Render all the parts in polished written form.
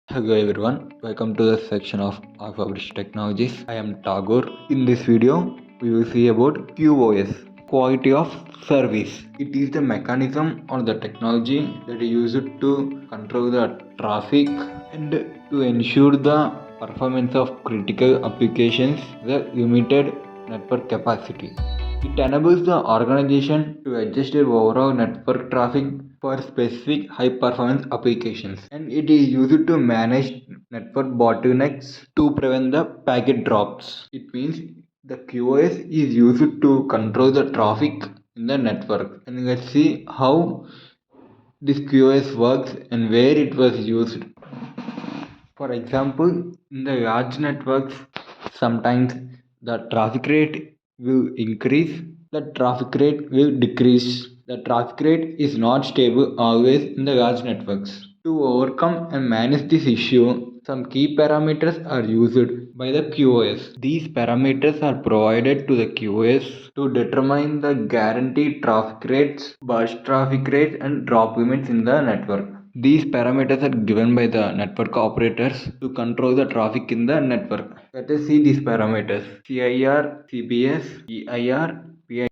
Hello everyone, welcome to the section of AlphaBridge Technologies. I am Tagore. In this video, we will see about QoS, quality of service. It is the mechanism or the technology that is used to control the traffic and to ensure the performance of critical applications with limited network capacity. It enables the organization to adjust their overall network traffic for specific high performance applications, and it is used to manage network bottlenecks to prevent the packet drops. It means the QoS is used to control the traffic in the network, and let's see how this QoS works and where it was used. For example, in the large networks, sometimes the traffic rate will increase, the traffic rate will decrease. The traffic rate is not stable always in the large networks. To overcome and manage this issue, some key parameters are used by the QoS. These parameters are provided to the QoS to determine the guaranteed traffic rates, burst traffic rates, and drop limits in the network. These parameters are given by the network operators to control the traffic in the network. Let us see these parameters: CIR, CBS, EIR,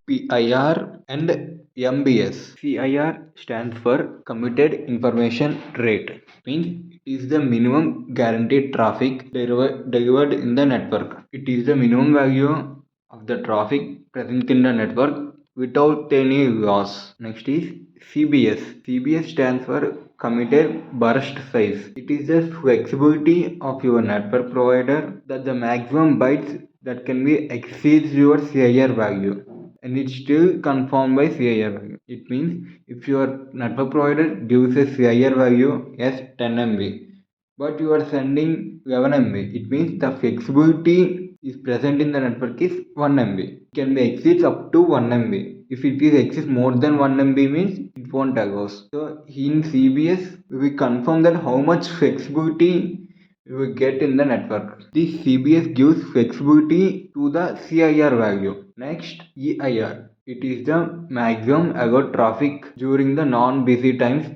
PIR, and MBS. CIR stands for Committed Information Rate. Means it is the minimum guaranteed traffic delivered in the network. It is the minimum value of the traffic present in the network without any loss. Next is CBS. CBS stands for Committed Burst Size. It is the flexibility of your network provider that the maximum bytes that can be exceeds your CIR value, and it's still confirmed by CIR value. It means if your network provider gives a CIR value as 10 MB, but you are sending 11 MB, it means the flexibility is present in the network is 1 MB. It can be exceeds up to 1 MB. If it is exceeds more than 1 MB means it won't allow. So in CBS we confirm that how much flexibility we will get in the network. This CBS gives flexibility to the CIR value. Next, EIR. It is the maximum allowed traffic during the non-busy times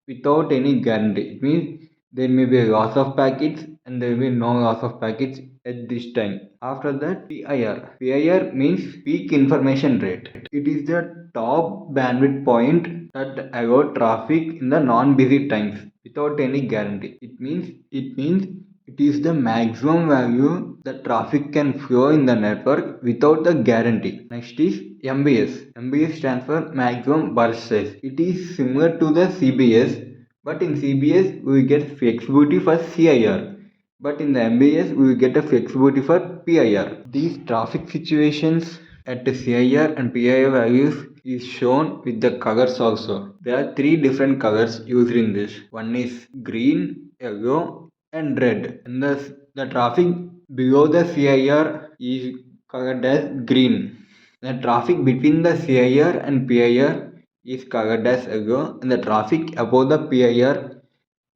without any guarantee. It means there may be a loss of packets and there will be no loss of packets at this time. After that, PIR. PIR means peak information rate. It is the top bandwidth point that allows traffic in the non-busy times without any guarantee. It is the maximum value that traffic can flow in the network without the guarantee. Next is MBS. MBS stands for maximum burst size. It is similar to the CBS, but in CBS we will get flexibility for CIR, but in the MBS we will get a flexibility for PIR. These traffic situations at the CIR and PIR values is shown with the colors also. There are three different colors used in this. One is green, yellow, and red. And the traffic below the CIR is colored as green. The traffic between the CIR and PIR is colored as yellow, and the traffic above the PIR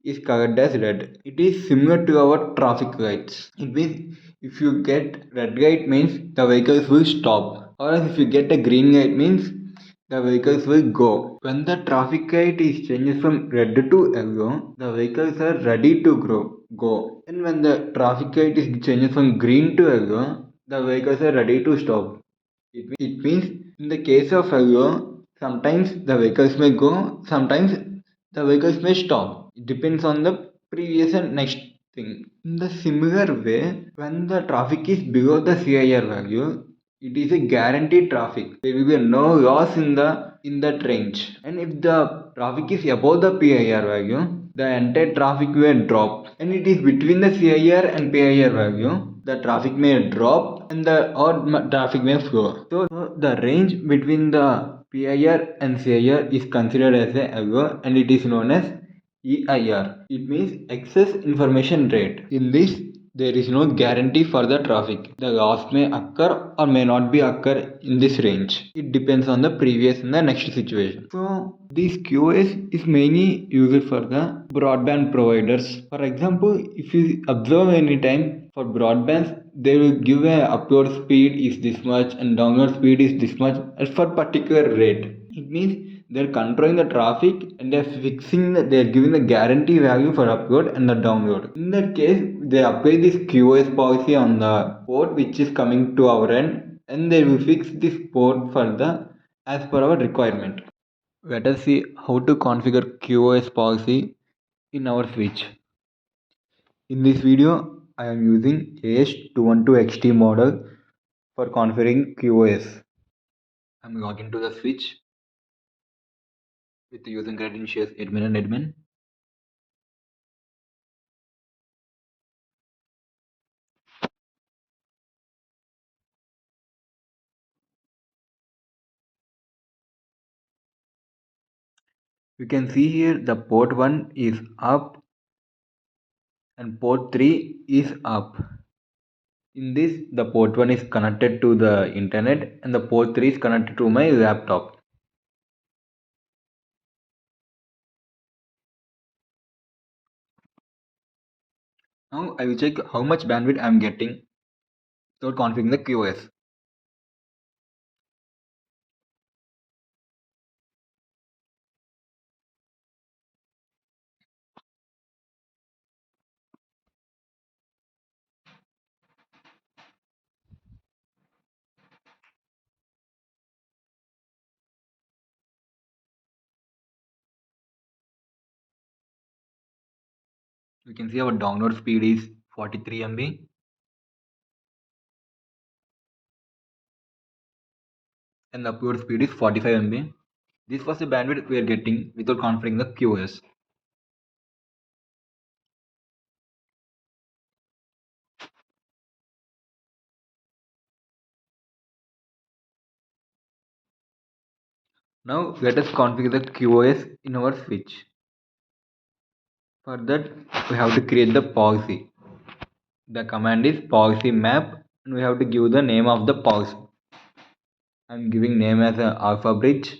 is colored as red. It is similar to our traffic lights. It means if you get red light means the vehicles will stop, or if you get a green light means the vehicles will go. When the traffic light is changes from red to yellow, the vehicles are ready to go. And when the traffic light is changes from green to yellow, the vehicles are ready to stop. It means in the case of yellow, sometimes the vehicles may go, sometimes the vehicles may stop. It depends on the previous and next thing. In the similar way, when the traffic is below the CIR value, it is a guaranteed traffic. There will be no loss in that range. And if the traffic is above the PIR value, the entire traffic will drop. And it is between the CIR and PIR value, the traffic may drop and the traffic may flow. So the range between the PIR and CIR is considered as a error, and it is known as EIR. It means excess information rate. In this, there is no guarantee for the traffic. The loss may occur or may not be occur in this range. It depends on the previous and the next situation. So this QoS is mainly used for the broadband providers. For example, if you observe any time for broadbands, they will give a upload speed is this much and download speed is this much for particular rate. It means They're controlling the traffic and they're giving the guarantee value for upload and the download. In that case, they apply this QoS policy on the port which is coming to our end, and they will fix this port for the as per our requirement. Let us see how to configure QoS policy in our switch. In this video, I am using AS200 XT model for configuring QoS. I'm logging to the switch with the using credentials admin and admin. You can see here the port 1 is up and port 3 is up. In this, the port 1 is connected to the internet and the port 3 is connected to my laptop. Now I will check how much bandwidth I am getting without configuring the QoS. You can see our download speed is 43 MB and the upload speed is 45 MB. This was the bandwidth we are getting without configuring the QoS. Now let us configure the QoS in our switch. For that, we have to create the policy. The command is policy map and we have to give the name of the policy. I'm giving name as AlphaBridge.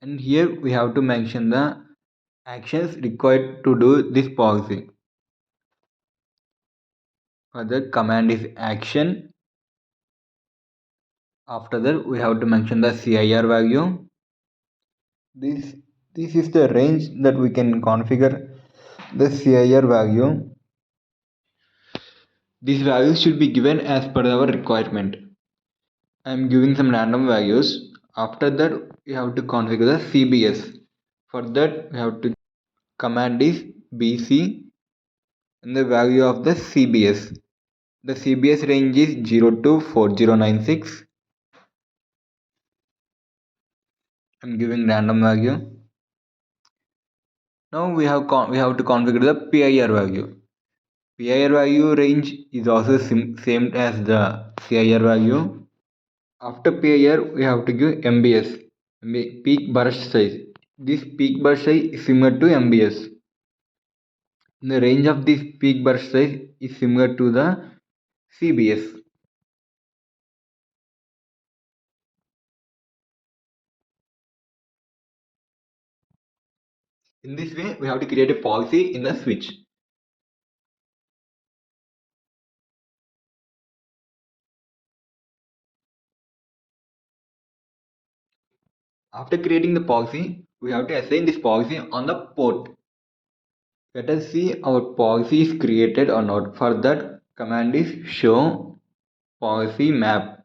And here we have to mention the actions required to do this policy. For that, command is action. After that, we have to mention the CIR value. This is the range that we can configure the CIR value. These values should be given as per our requirement. I am giving some random values. After that, we have to configure the CBS. For that, we have to command is BC and the value of the CBS. The CBS range is 0 to 4096. I am giving random value. Now we have to configure the PIR value. PIR value range is also same as the CIR value. After PIR, we have to give MBS, peak burst size. This peak burst size is similar to MBS. The range of this peak burst size is similar to the CBS. In this way, we have to create a policy in the switch. After creating the policy, we have to assign this policy on the port. Let us see our policy is created or not. For that, command is show policy map.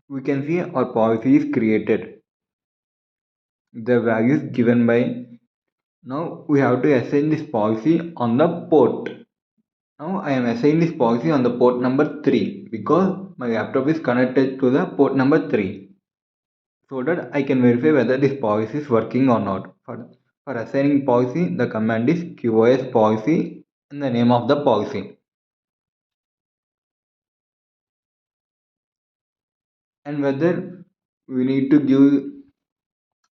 We can see our policy is created. The values given by. Now we have to assign this policy on the port. Now I am assigning this policy on the port number 3 because my laptop is connected to the port number 3. So that I can verify whether this policy is working or not. For assigning policy, the command is QoS policy and the name of the policy. And whether we need to give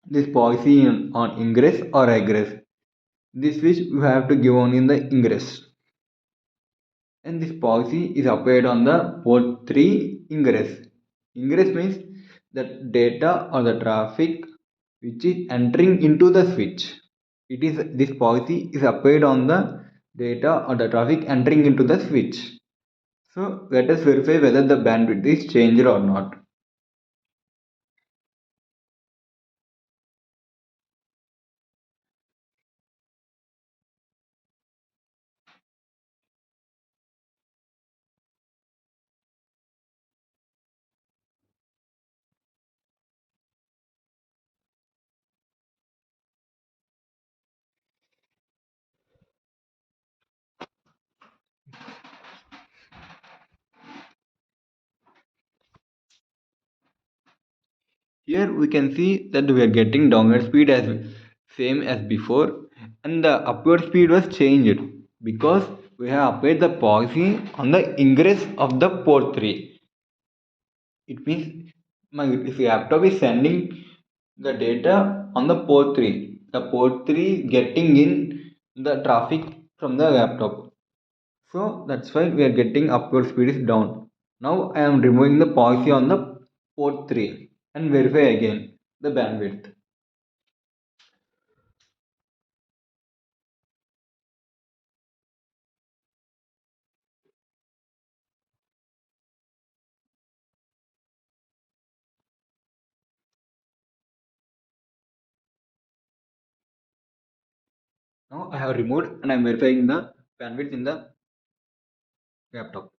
this policy on ingress or egress. This which we have to give on in the ingress. And this policy is applied on the port 3 ingress. Ingress means the data or the traffic which is entering into the switch. This policy is applied on the data or the traffic entering into the switch. So let us verify whether the bandwidth is changed or not. Here we can see that we are getting downward speed as same as before, and the upward speed was changed because we have applied the policy on the ingress of the port 3. It means my laptop is sending the data on the port 3. The port 3 getting in the traffic from the laptop. So that's why we are getting upward speed is down. Now I am removing the policy on the port 3 and verify again the bandwidth. Now I have removed and I am verifying the bandwidth in the laptop.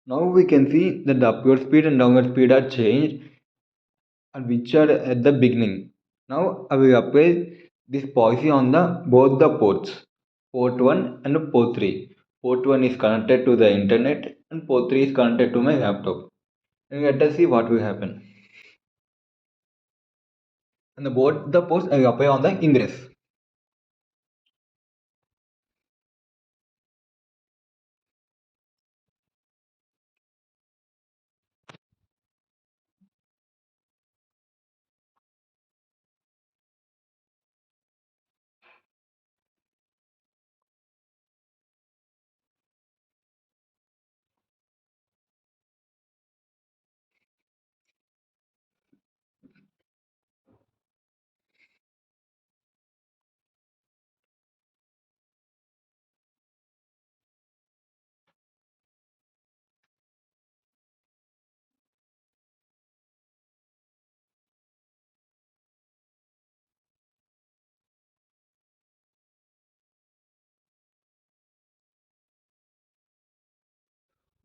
Now we can see that the upward speed and downward speed are changed and which are at the beginning. Now I will apply this policy on the both the ports, port 1 and port 3. Port 1 is connected to the internet and port 3 is connected to my laptop. And let us see what will happen. And the both the ports I will apply on the ingress.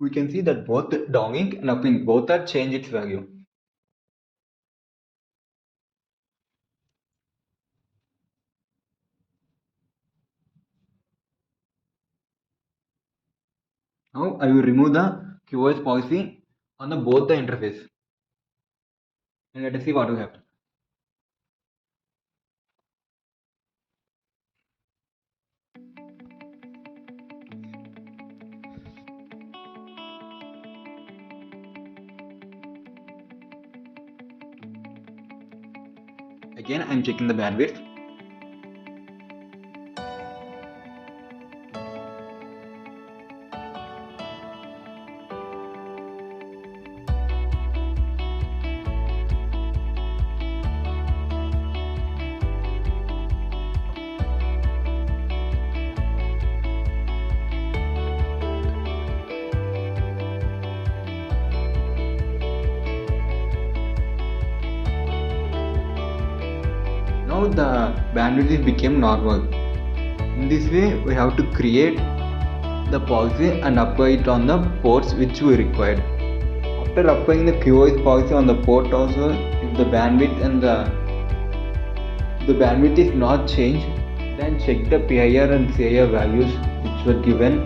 We can see that both downlink and uplink both are changed its value. Now I will remove the QoS policy on the both the interface and let us see what will happen. Again I am checking the bandwidth. Now the bandwidth became normal. In this way we have to create the policy and apply it on the ports which we required. After applying the QoS policy on the port also, if the bandwidth and the bandwidth is not changed, then check the PIR and CIR values which were given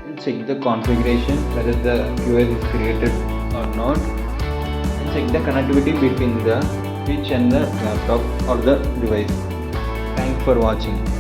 and check the configuration whether the QoS is created or not, and check the connectivity between the switch and the laptop or the device. Thanks for watching.